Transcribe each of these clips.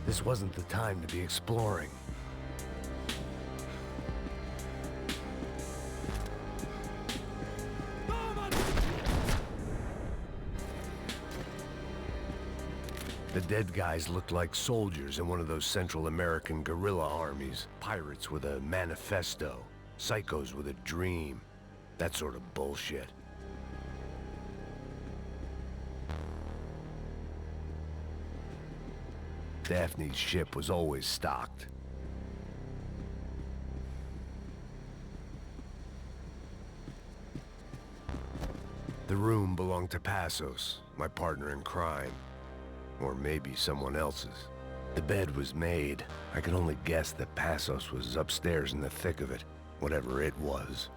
This wasn't the time to be exploring. The dead guys looked like soldiers in one of those Central American guerrilla armies. Pirates with a manifesto. Psychos with a dream. That sort of bullshit. Daphne's ship was always stocked. The room belonged to Passos, my partner in crime. Or maybe someone else's. The bed was made. I could only guess that Passos was upstairs in the thick of it, whatever it was.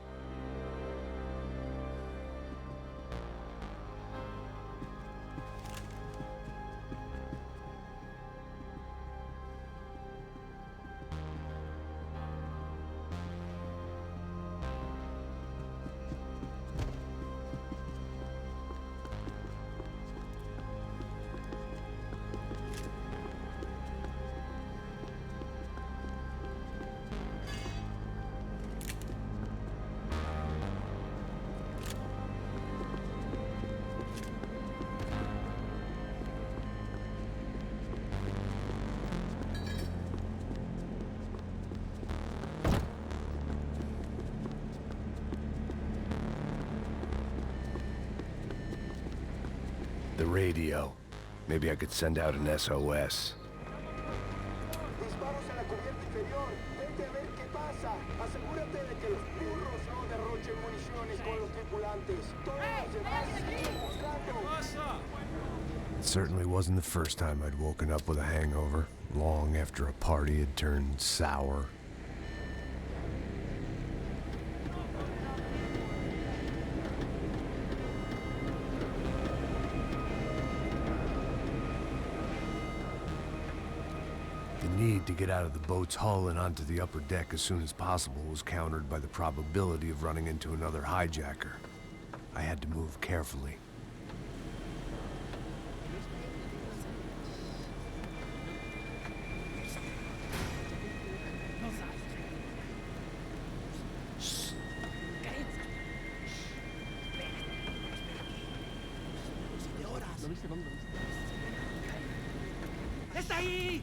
The radio. Maybe I could send out an SOS. Disparos en la cubierta inferior. Vete a ver qué pasa. Asegúrate de que los burros no derrochen municiones con los tripulantes. Todos los demás siguen buscando. It certainly wasn't the first time I'd woken up with a hangover, long after a party had turned sour. The need to get out of the boat's hull and onto the upper deck as soon as possible was countered by the probability of running into another hijacker. I had to move carefully. ¡Está ahí!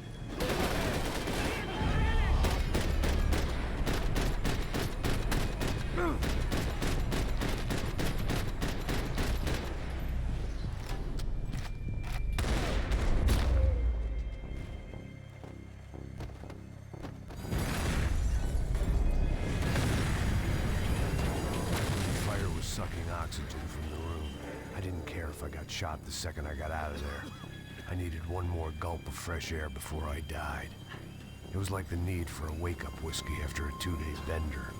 Fire was sucking oxygen from the room. I didn't care if I got shot the second I got out of there. I needed one more gulp of fresh air before I died. It was like the need for a wake-up whiskey after a 2-day bender.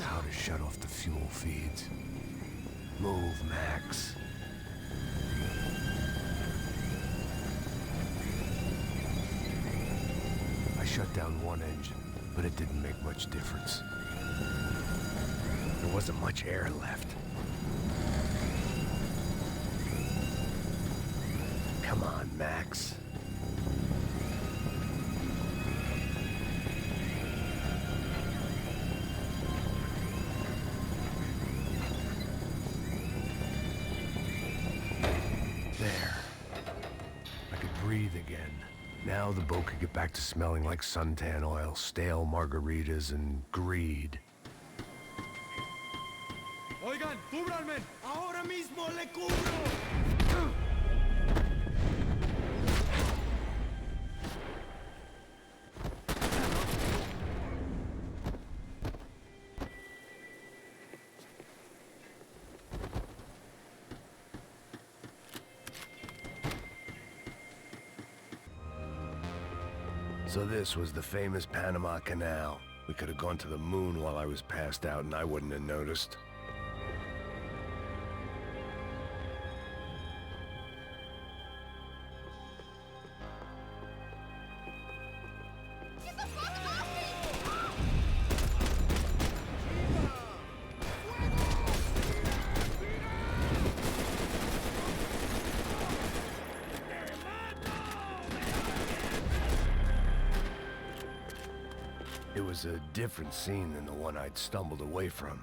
How to shut off the fuel feeds. Move, Max. I shut down one engine, but it didn't make much difference. There wasn't much air left. Come on, Max. There. I could breathe again. Now the boat could get back to smelling like suntan oil, stale margaritas, and greed. Oigan, cúbranme. Ahora mismo le cubro. So this was the famous Panama Canal. We could have gone to the moon while I was passed out and I wouldn't have noticed. It was a different scene than the one I'd stumbled away from.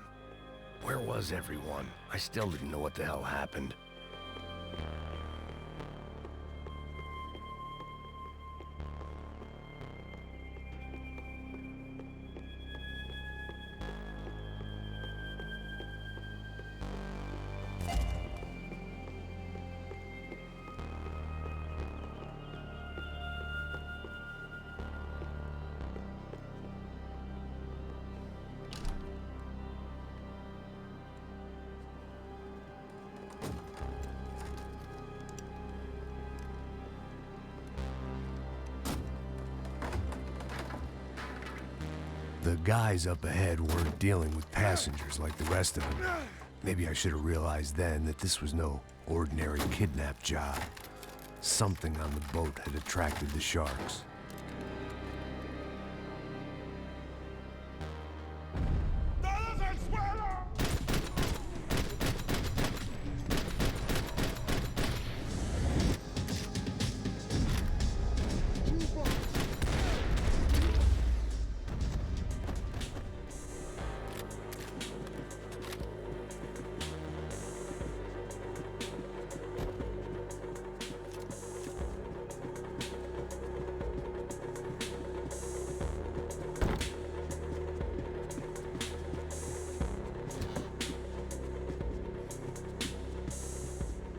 Where was everyone? I still didn't know what the hell happened. The guys up ahead weren't dealing with passengers like the rest of them. Maybe I should have realized then that this was no ordinary kidnap job. Something on the boat had attracted the sharks.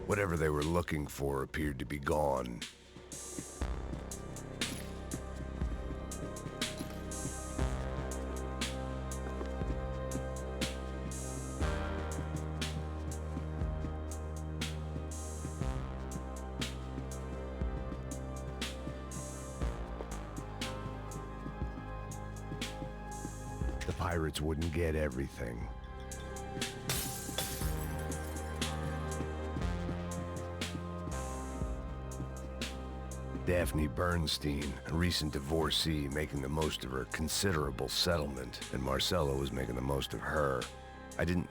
Whatever they were looking for appeared to be gone. The pirates wouldn't get everything. Daphne Bernstein, a recent divorcee, making the most of her considerable settlement, and Marcelo was making the most of her. I don't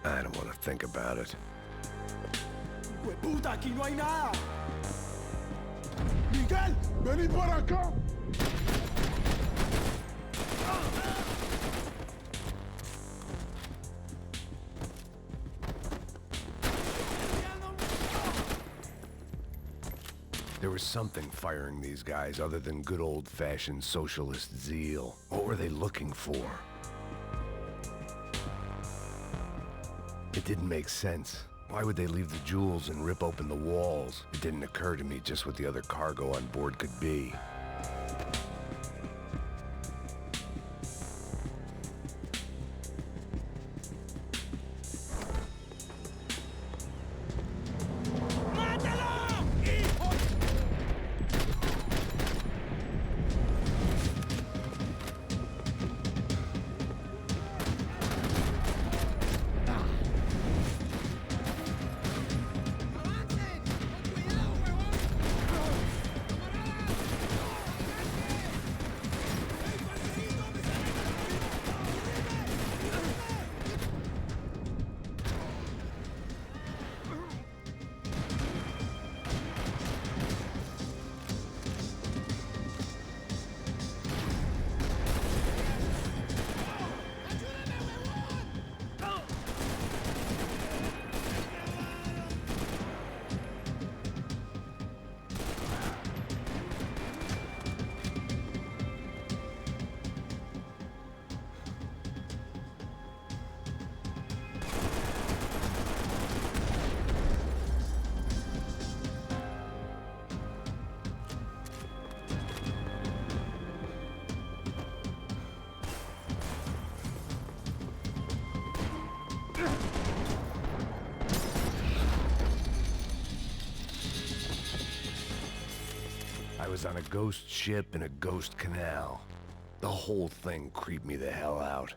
want to think about it. ¡Puta, aquí no hay nada! ¡Miguel, vení para acá! There was something firing these guys other than good old-fashioned socialist zeal. What were they looking for? It didn't make sense. Why would they leave the jewels and rip open the walls? It didn't occur to me just what the other cargo on board could be. I was on a ghost ship in a ghost canal. The whole thing creeped me the hell out.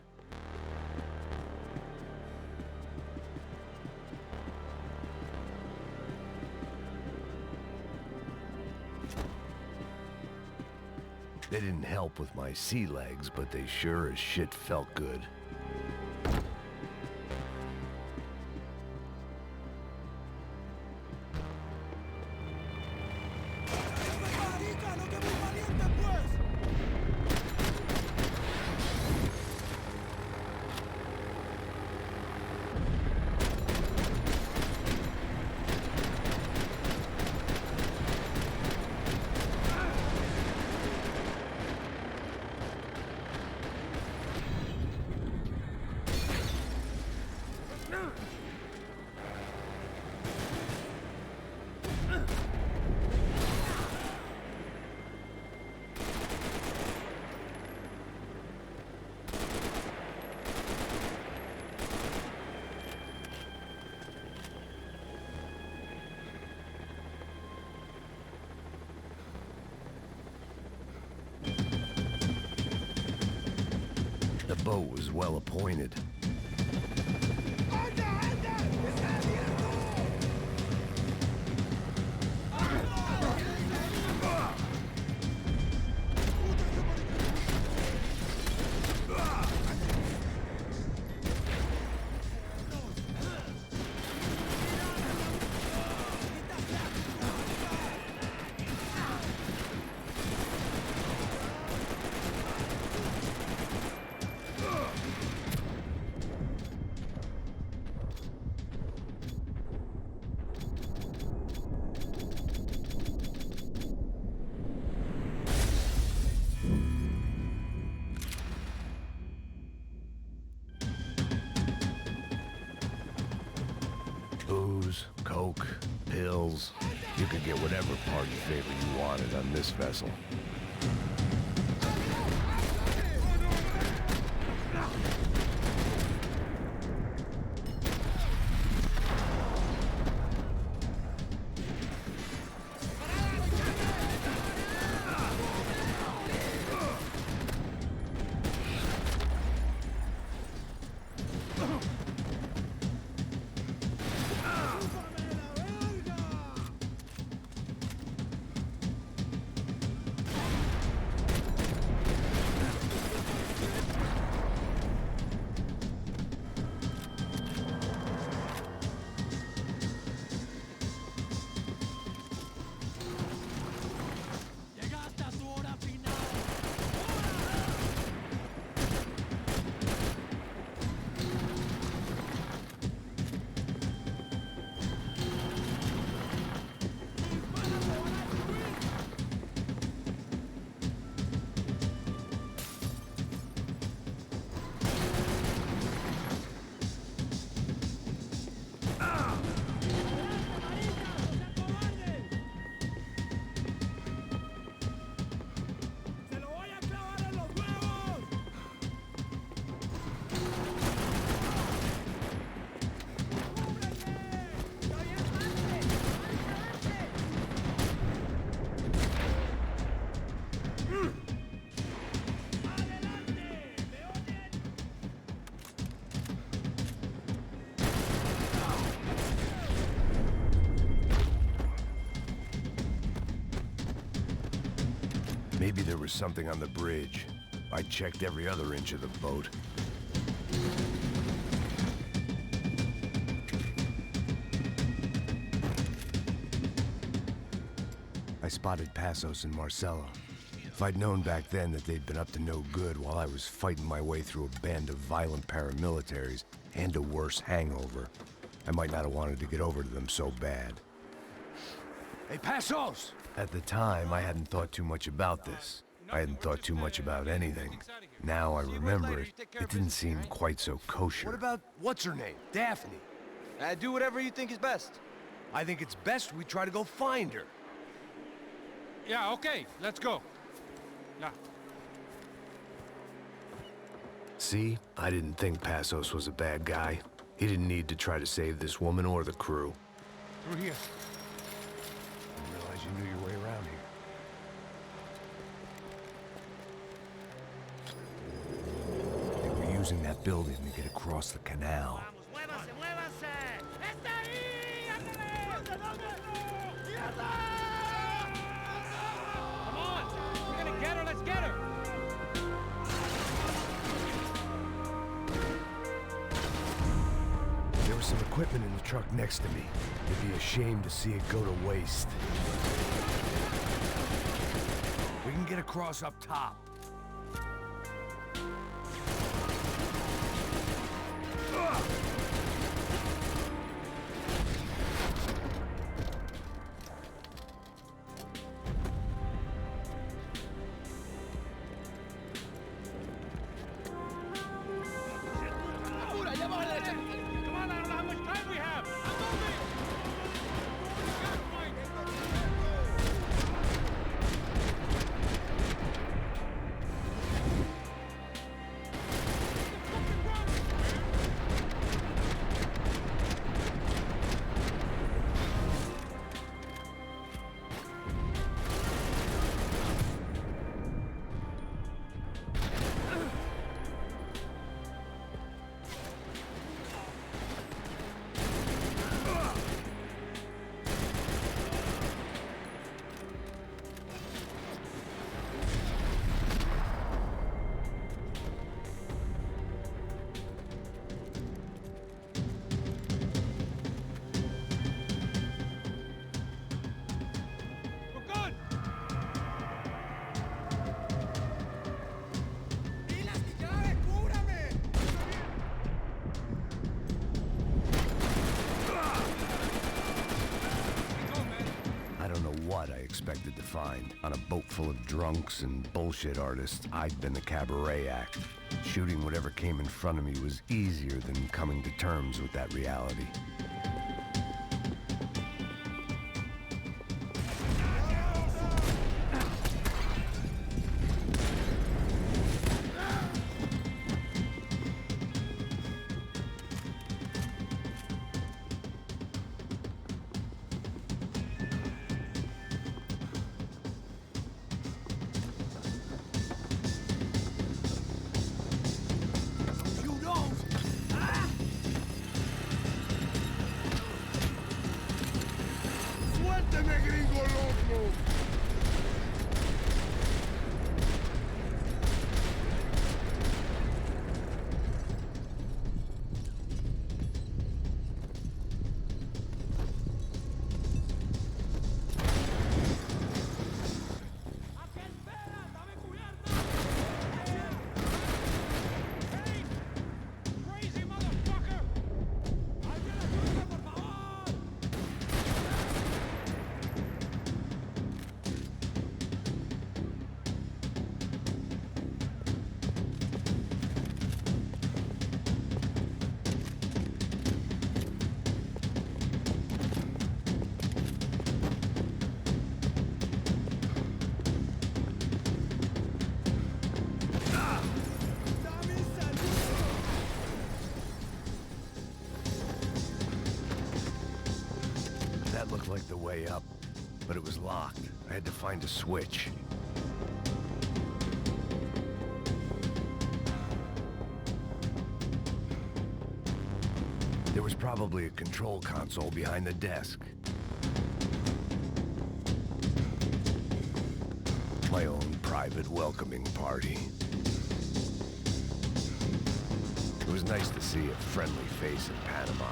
They didn't help with my sea legs, but they sure as shit felt good. The boat was well appointed. Booze, coke, pills. You could get whatever party favor you wanted on this vessel. Maybe there was something on the bridge. I checked every other inch of the boat. I spotted Passos and Marcelo. If I'd known back then that they'd been up to no good while I was fighting my way through a band of violent paramilitaries and a worse hangover, I might not have wanted to get over to them so bad. Hey, Passos! At the time, I hadn't thought too much about this. I hadn't thought too much about anything. Now I remember it, it didn't seem quite so kosher. What about, what's her name? Daphne. Do whatever you think is best. I think it's best we try to go find her. Yeah, okay, let's go. Yeah. See? I didn't think Passos was a bad guy. He didn't need to try to save this woman or the crew. Through here. I didn't realize you knew your way around here. They were using that building to get across the canal. Come on! We're gonna get her, let's get her! There was some equipment in the truck next to me. It'd be a shame to see it go to waste. We can get across up top. Come on, I don't know how much time we have! expected to find. On a boat full of drunks and bullshit artists, I'd been the cabaret act. Shooting whatever came in front of me was easier than coming to terms with that reality. That looked like the way up, but it was locked. I had to find a switch. There was probably a control console behind the desk. My own private welcoming party. It was nice to see a friendly face in Panama.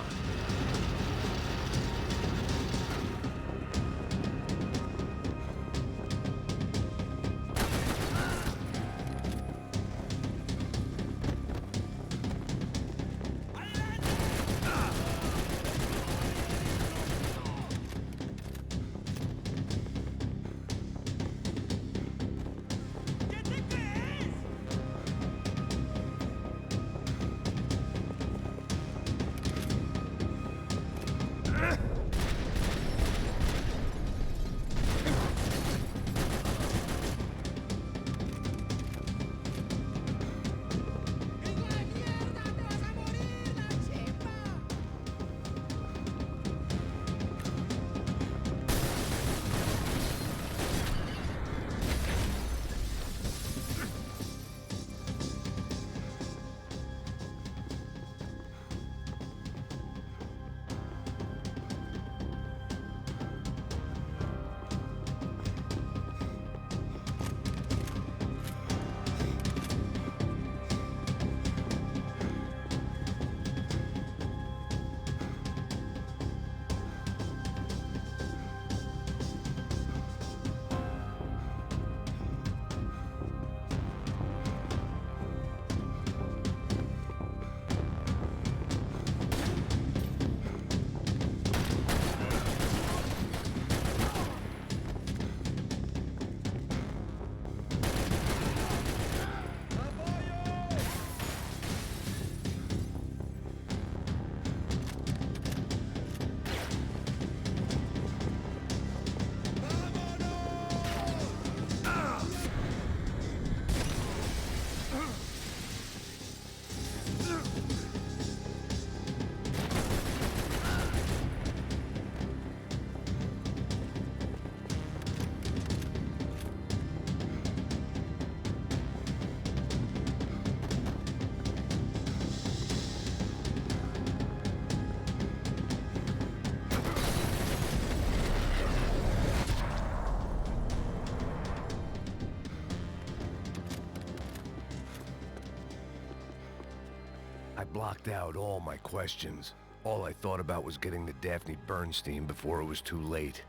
I blocked out all my questions. All I thought about was getting to Daphne Bernstein before it was too late.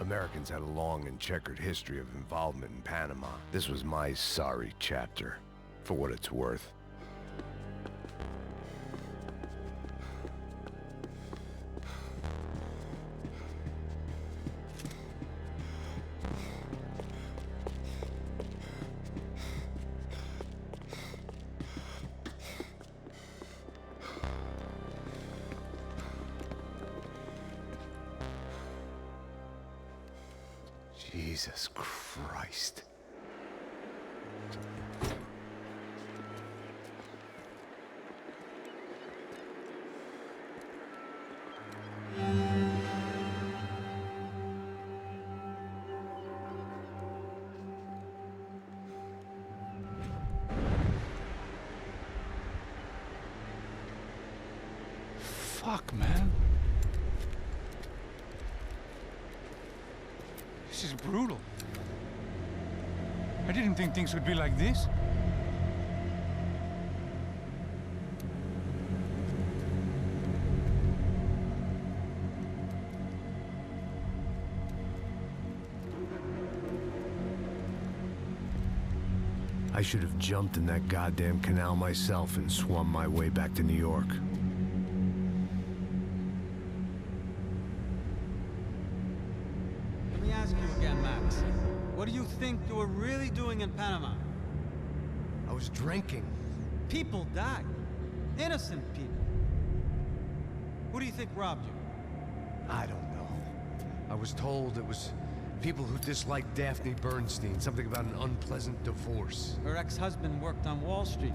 Americans had a long and checkered history of involvement in Panama. This was my sorry chapter, for what it's worth. Jesus Christ. Fuck, man. This is brutal. I didn't think things would be like this. I should have jumped in that goddamn canal myself and swum my way back to New York. Let me ask you again, Max. What do you think you were really doing in Panama? I was drinking. People died. Innocent people. Who do you think robbed you? I don't know. I was told it was people who disliked Daphne Bernstein, something about an unpleasant divorce. Her ex-husband worked on Wall Street.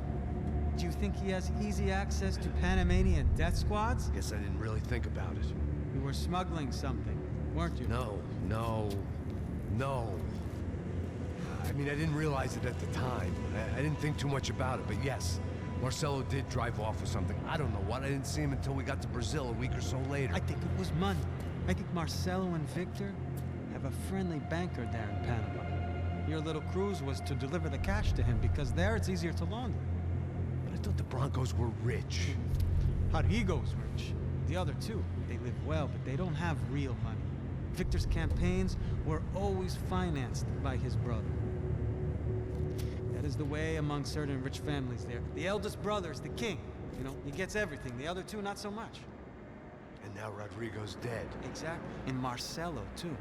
Do you think he has easy access to Panamanian death squads? Guess I didn't really think about it. You were smuggling something, weren't you? No. I mean, I didn't realize it at the time. I didn't think too much about it, but yes, Marcelo did drive off with something. I don't know what. I didn't see him until we got to Brazil a week or so later. I think it was money. I think Marcelo and Victor have a friendly banker there in Panama. Your little cruise was to deliver the cash to him because there it's easier to launder. But I thought the Broncos were rich. Rodrigo's rich. The other two, they live well, but they don't have real money. Victor's campaigns were always financed by his brother. That is the way among certain rich families there. The eldest brother is the king. You know, he gets everything. The other two, not so much. And now Rodrigo's dead. Exactly. And Marcelo, too.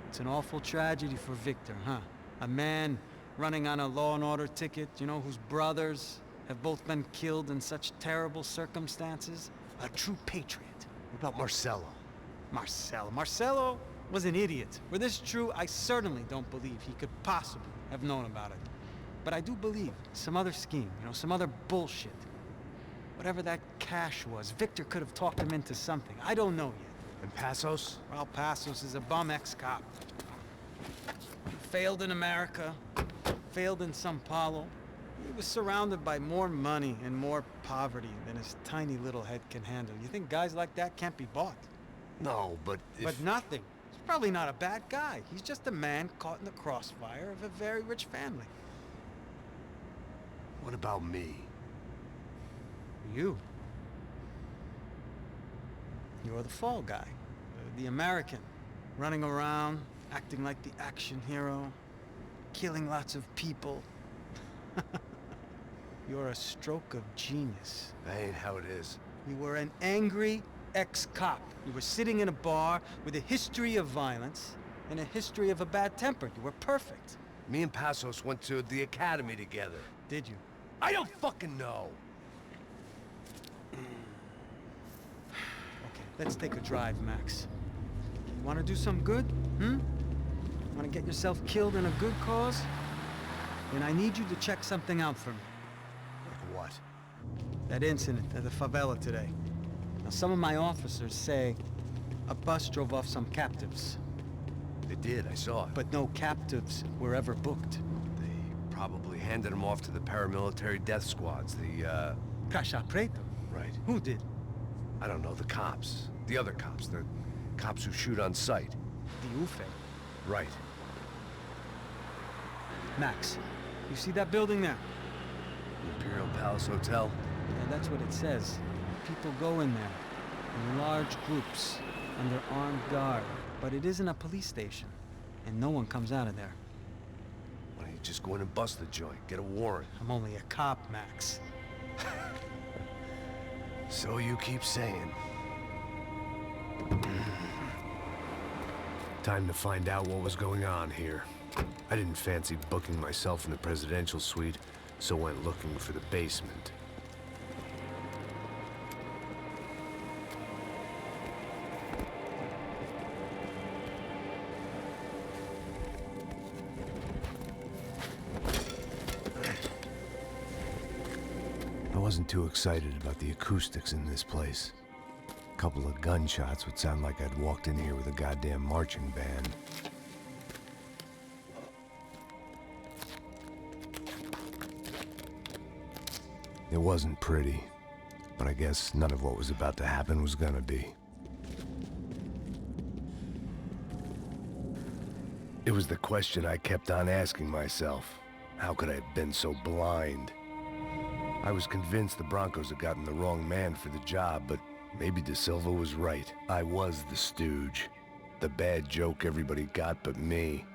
It's an awful tragedy for Victor, huh? A man running on a law and order ticket, you know, whose brothers have both been killed in such terrible circumstances. A true patriot. What about Marcelo? Marcelo was an idiot. Were this true, I certainly don't believe he could possibly have known about it. But I do believe some other scheme, you know, some other bullshit. Whatever that cash was, Victor could have talked him into something. I don't know yet. And Passos? Well, Passos is a bum ex-cop. Failed in America, failed in São Paulo. He was surrounded by more money and more poverty than his tiny little head can handle. You think guys like that can't be bought? No, but if... But nothing. He's probably not a bad guy. He's just a man caught in the crossfire of a very rich family. What about me? You. You're the fall guy. The American. Running around, acting like the action hero. Killing lots of people. You're a stroke of genius. That ain't how it is. You were an angry ex-cop. You were sitting in a bar with a history of violence and a history of a bad temper. You were perfect. Me and Passos went to the academy together. Did you? I don't fucking know. Okay, let's take a drive, Max. You want to do some good? Want to get yourself killed in a good cause? Then I need you to check something out for me. Like what? That incident at the favela today. Now, some of my officers say a bus drove off some captives. They did, I saw it. But no captives were ever booked. They probably handed them off to the paramilitary death squads, the, Caixa Preto? Right. Who did? I don't know, the cops. The other cops, the cops who shoot on sight. The UFE. Right. Max, you see that building there? The Imperial Palace Hotel? Yeah, that's what it says. People go in there, in large groups, under armed guard. But it isn't a police station, and no one comes out of there. Why don't you just go in and bust the joint, get a warrant? I'm only a cop, Max. So you keep saying. Time to find out what was going on here. I didn't fancy booking myself in the presidential suite, so went looking for the basement. wasn't too excited about the acoustics in this place. A couple of gunshots would sound like I'd walked in here with a goddamn marching band. It wasn't pretty, but I guess none of what was about to happen was gonna be. It was the question I kept on asking myself. How could I have been so blind? I was convinced the Broncos had gotten the wrong man for the job, but maybe De Silva was right. I was the stooge. The bad joke everybody got but me.